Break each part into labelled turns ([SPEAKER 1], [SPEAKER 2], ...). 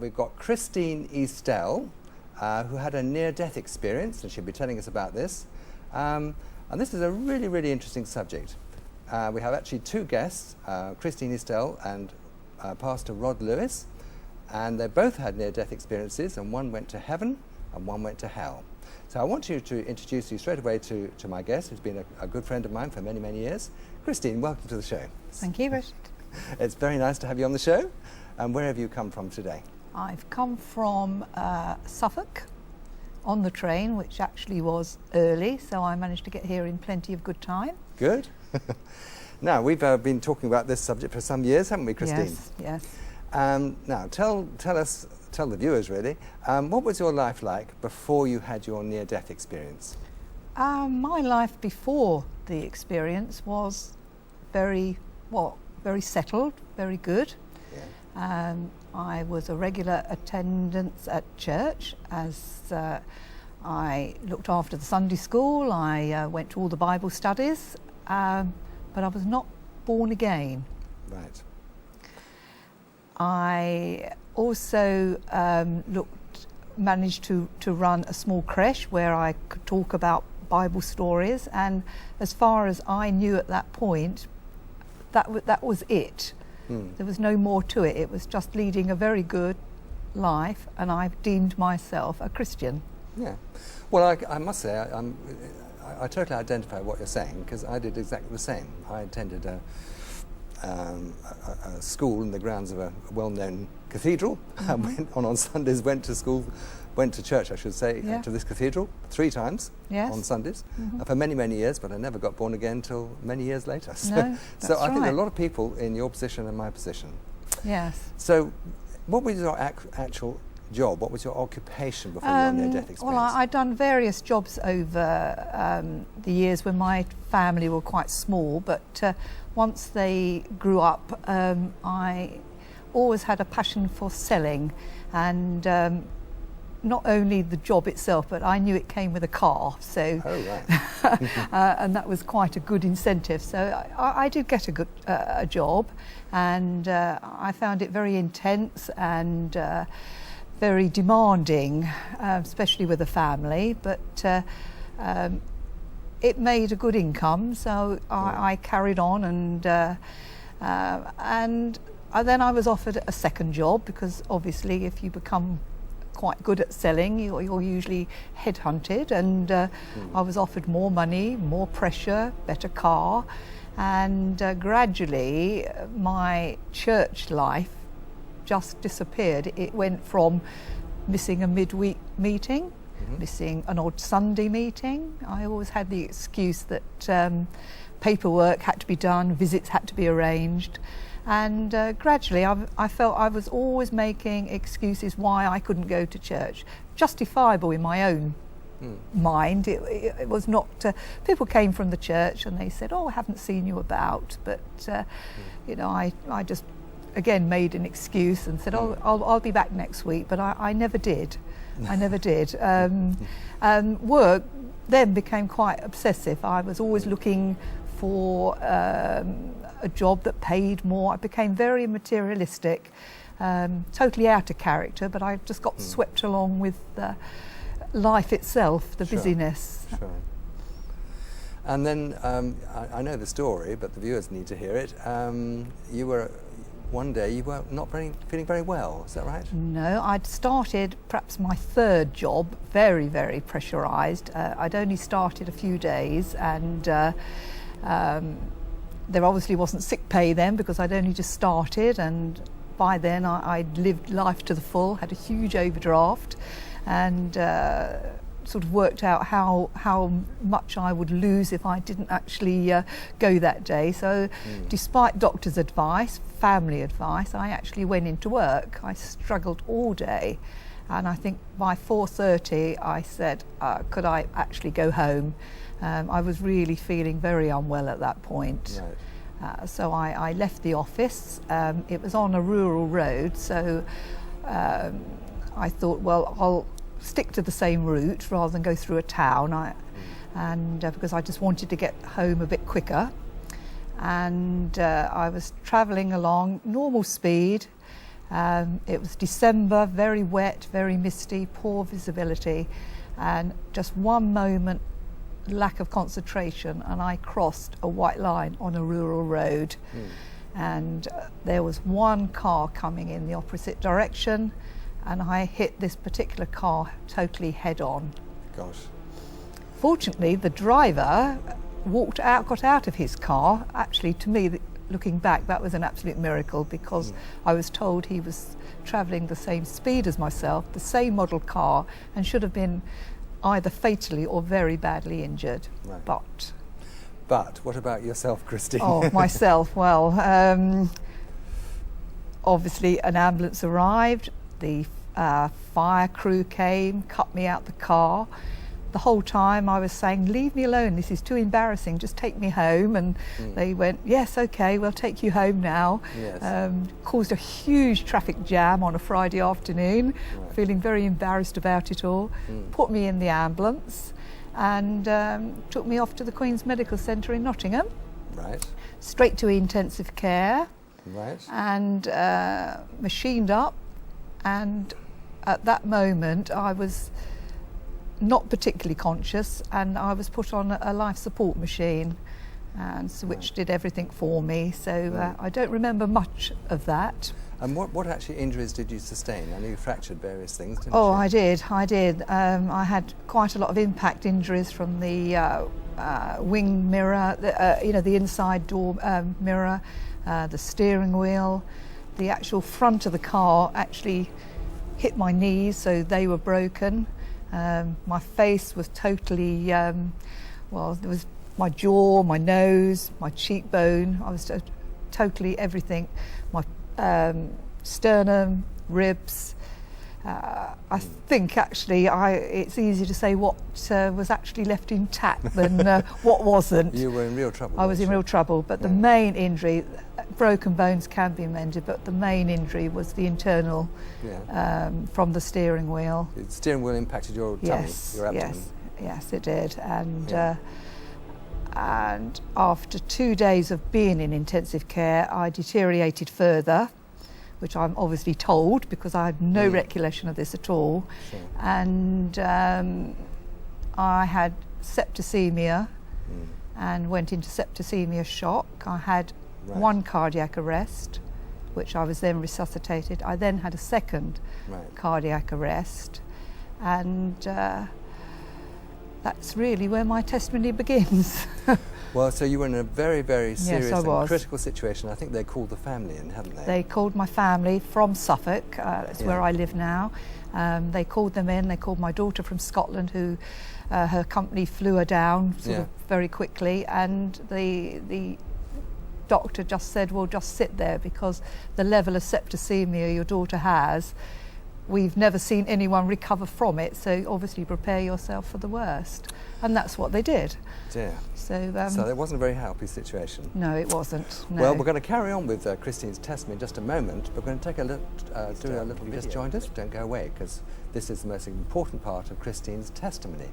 [SPEAKER 1] we've got Christine Eastell, who had a near-death experience, and she'll be telling us about this. And this is a really, really interesting subject. We have actually two guests, Christine Eastell and Pastor Rod Lewis, and they both had near-death experiences, and one went to heaven and one went to hell. So I want you to introduce you straight away to my guest, who's been a good friend of mine for many, many years. Christine, welcome to the show.
[SPEAKER 2] Thank you, Richard.
[SPEAKER 1] It's very nice to have you on the show. And where have you come from today?
[SPEAKER 2] I've come from Suffolk on the train, which actually was early, so I managed to get here in plenty of good time.
[SPEAKER 1] Good. Now, we've been talking about this subject for some years, haven't we, Christine?
[SPEAKER 2] Yes.
[SPEAKER 1] Now, tell the viewers really, what was your life like before you had your near-death experience?
[SPEAKER 2] My life before the experience was very settled, very good.
[SPEAKER 1] Yeah.
[SPEAKER 2] I was a regular attendance at church, as I looked after the Sunday school. I went to all the Bible studies, but I was not born again.
[SPEAKER 1] Right.
[SPEAKER 2] I also managed to run a small creche where I could talk about Bible stories, and as far as I knew at that point, that was it. There was no more to it. It was just leading a very good life, and I've deemed myself a Christian.
[SPEAKER 1] Yeah. Well, I must say, I totally identify what you're saying, because I did exactly the same. I attended a school in the grounds of a well-known cathedral. Mm-hmm. On Sundays went to church, I should say, to this cathedral 3 times on Sundays, for many, many years, but I never got born again until many years later. So,
[SPEAKER 2] no,
[SPEAKER 1] so I think there are a lot of people in your position and my position.
[SPEAKER 2] Yes.
[SPEAKER 1] So what was your actual job? What was your occupation before your near-death experience?
[SPEAKER 2] Well, I'd done various jobs over the years when my family were quite small, but once they grew up, I always had a passion for selling, and not only the job itself, but I knew it came with a car, so and that was quite a good incentive. So I did get a job, and I found it very intense and very demanding, especially with a family, but it made a good income, so I carried on, and then I was offered a second job, because obviously if you become quite good at selling, you're usually headhunted, and I was offered more money, more pressure, better car, and gradually my church life just disappeared. It went from missing a midweek meeting, missing an odd Sunday meeting. I always had the excuse that paperwork had to be done, visits had to be arranged, and gradually I felt I was always making excuses why I couldn't go to church, justifiable in my own mind. It was not, people came from the church and they said, "Oh, I haven't seen you about," but you know, I just again made an excuse and said, "Oh, I'll be back next week," but I never did. I never did. And work then became quite obsessive. I was always looking for a job that paid more. I became very materialistic, totally out of character, but I just got swept along with life itself, the busyness.
[SPEAKER 1] Sure. And then I know the story, but the viewers need to hear it. One day you were not feeling very well, is that right? No,
[SPEAKER 2] I'd started perhaps my third job, very, very pressurised. I'd only started a few days, and there obviously wasn't sick pay then, because I'd only just started, and by then I'd lived life to the full, had a huge overdraft, and sort of worked out how much I would lose if I didn't actually go that day. So despite doctor's advice, family advice, I actually went into work. I struggled all day, and I think by 4:30 I said, could I actually go home? I was really feeling very unwell at that point. Right. So I left the office. It was on a rural road, so I thought, well, I'll stick to the same route rather than go through a town, because I just wanted to get home a bit quicker. And I was travelling along normal speed, It was December, very wet, very misty, poor visibility, and just one moment, lack of concentration, and I crossed a white line on a rural road. And there was one car coming in the opposite direction, and I hit this particular car totally head on.
[SPEAKER 1] Gosh.
[SPEAKER 2] Fortunately, the driver got out of his car. Actually, to me, looking back, that was an absolute miracle, because I was told he was travelling the same speed as myself, the same model car, and should have been either fatally or very badly injured.
[SPEAKER 1] Right.
[SPEAKER 2] But
[SPEAKER 1] what about yourself, Christine?
[SPEAKER 2] Oh, myself, well, obviously an ambulance arrived, the fire crew came, cut me out the car. The whole time I was saying, leave me alone, this is too embarrassing, just take me home. And they went, yes, okay, we'll take you home now.
[SPEAKER 1] Yes.
[SPEAKER 2] Caused a huge traffic jam on a Friday afternoon, feeling very embarrassed about it all. Put me in the ambulance and took me off to the Queen's Medical Centre in Nottingham.
[SPEAKER 1] Right.
[SPEAKER 2] Straight to intensive care.
[SPEAKER 1] Right.
[SPEAKER 2] And machined up. And at that moment I was not particularly conscious, and I was put on a life support machine, and which did everything for me. So I don't remember much of that.
[SPEAKER 1] And what actually injuries did you sustain? I know you fractured various things, didn't you?
[SPEAKER 2] Oh, I did. I had quite a lot of impact injuries from the wing mirror, the inside door mirror, the steering wheel. The actual front of the car actually hit my knees, so they were broken. My face was totally, there was my jaw, my nose, my cheekbone. I was totally everything. My sternum, ribs. I think actually it's easier to say what was actually left intact than what wasn't.
[SPEAKER 1] You were in real trouble.
[SPEAKER 2] I was in real trouble, but the main injury, broken bones can be mended, but the main injury was the internal from the steering wheel.
[SPEAKER 1] The steering wheel impacted your tummy, your abdomen.
[SPEAKER 2] Yes, it did. And after 2 days of being in intensive care, I deteriorated further, which I'm obviously told because I had no recollection of this at all.
[SPEAKER 1] Sure.
[SPEAKER 2] And I had septicemia and went into septicemia shock. I had one cardiac arrest, which I was then resuscitated. I then had a second cardiac arrest, and that's really where my testimony begins.
[SPEAKER 1] Well, so you were in a very, very serious and critical situation. I think they called the family in, haven't they?
[SPEAKER 2] They called my family from Suffolk, that's where I live now. They called them in. They called my daughter from Scotland, who her company flew her down sort of very quickly, and the doctor just said, well, just sit there, because the level of septicemia your daughter has, we've never seen anyone recover from it, so obviously prepare yourself for the worst. And that's what they did.
[SPEAKER 1] Dear.
[SPEAKER 2] So
[SPEAKER 1] it wasn't a very happy situation.
[SPEAKER 2] No, it wasn't. No.
[SPEAKER 1] Well, we're going to carry on with Christine's testimony in just a moment. We're going to take a look, do a little video. Just join us, don't go away, because this is the most important part of Christine's testimony.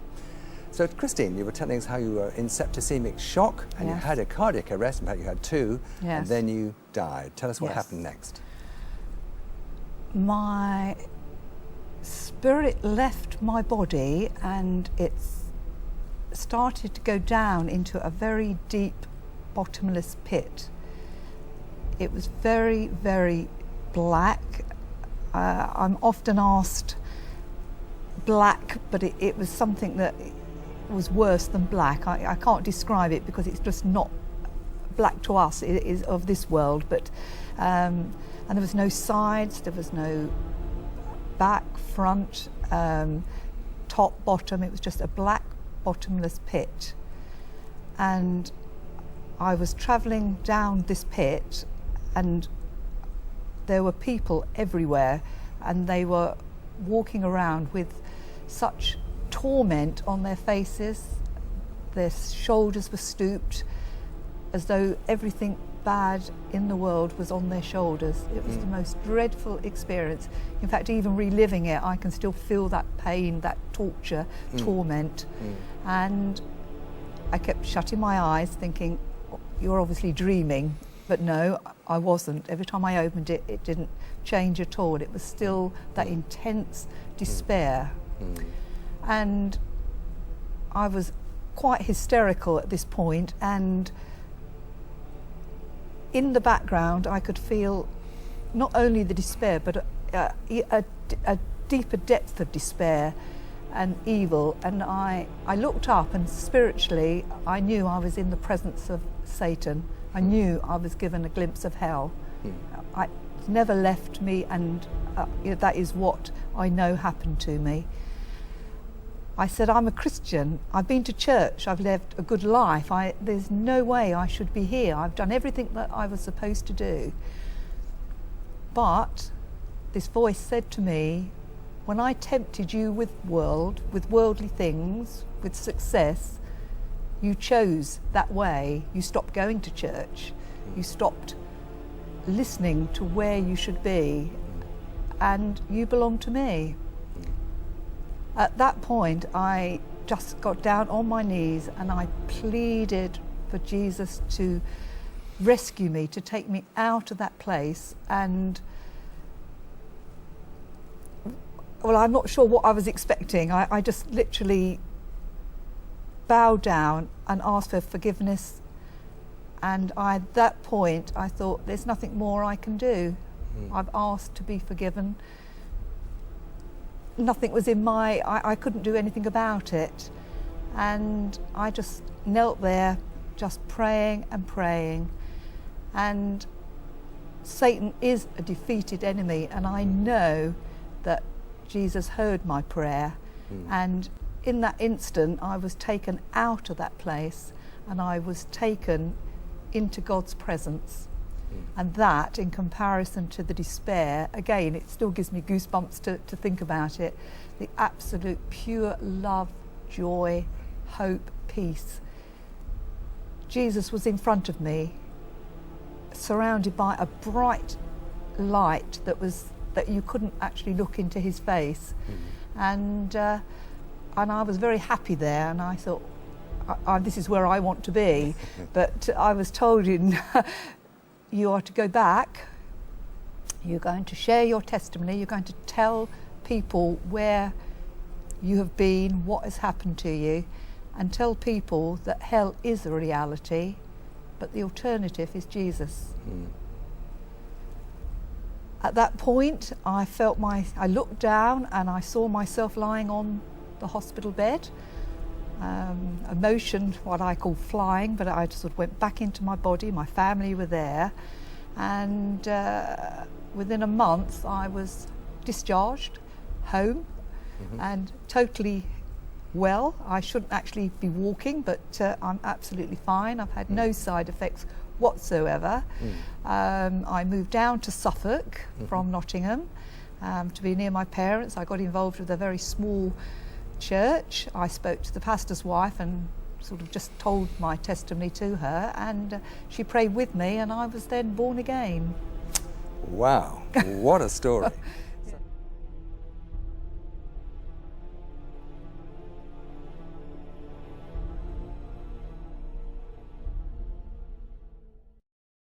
[SPEAKER 1] So, Christine, you were telling us how you were in septicemic shock, and you had a cardiac arrest. In fact, you had two, and then you died. Tell us what happened next.
[SPEAKER 2] My spirit left my body, and it started to go down into a very deep, bottomless pit. It was very, very black. I'm often asked black, but it was something that was worse than black. I can't describe it because it's just not black to us. It is of this world, but and there was no sides, there was no back, front, top, bottom. It was just a black, bottomless pit. And I was travelling down this pit, and there were people everywhere, and they were walking around with such torment on their faces. Their shoulders were stooped, as though everything bad in the world was on their shoulders. It was the most dreadful experience. In fact, even reliving it, I can still feel that pain, that torture, torment. And I kept shutting my eyes, thinking, you're obviously dreaming. But no, I wasn't. Every time I opened it, it didn't change at all. It was still that intense despair. And I was quite hysterical at this point, and in the background I could feel not only the despair, but a deeper depth of despair and evil. And I looked up, and spiritually I knew I was in the presence of Satan. I knew I was given a glimpse of hell. It never left me, and that is what I know happened to me. I said, I'm a Christian, I've been to church, I've lived a good life, there's no way I should be here. I've done everything that I was supposed to do. But this voice said to me, when I tempted you with worldly things, with success, you chose that way. You stopped going to church. You stopped listening to where you should be, and you belong to me. At that point, I just got down on my knees and I pleaded for Jesus to rescue me, to take me out of that place. And well, I'm not sure what I was expecting. I just literally bowed down and asked for forgiveness. And at that point, I thought, there's nothing more I can do. I've asked to be forgiven. Nothing was in I couldn't do anything about it. And I just knelt there, just praying and praying. And Satan is a defeated enemy, and I know that Jesus heard my prayer. And in that instant, I was taken out of that place, and I was taken into God's presence. And that, in comparison to the despair, again, it still gives me goosebumps to think about it, the absolute pure love, joy, hope, peace. Jesus was in front of me, surrounded by a bright light that you couldn't actually look into his face. And I was very happy there, and I thought, this is where I want to be. But I was told, you are to go back, you're going to share your testimony, you're going to tell people where you have been, what has happened to you, and tell people that hell is a reality, but the alternative is Jesus. At that point, I looked down and I saw myself lying on the hospital bed. Emotion, what I call flying, but I just sort of went back into my body. My family were there, and within a month I was discharged home and totally well. I shouldn't actually be walking, but I'm absolutely fine. I've had no side effects whatsoever. I moved down to Suffolk from Nottingham to be near my parents. I got involved with a very small church. I spoke to the pastor's wife and sort of just told my testimony to her, and she prayed with me, and I was then born again.
[SPEAKER 1] Wow, what a story.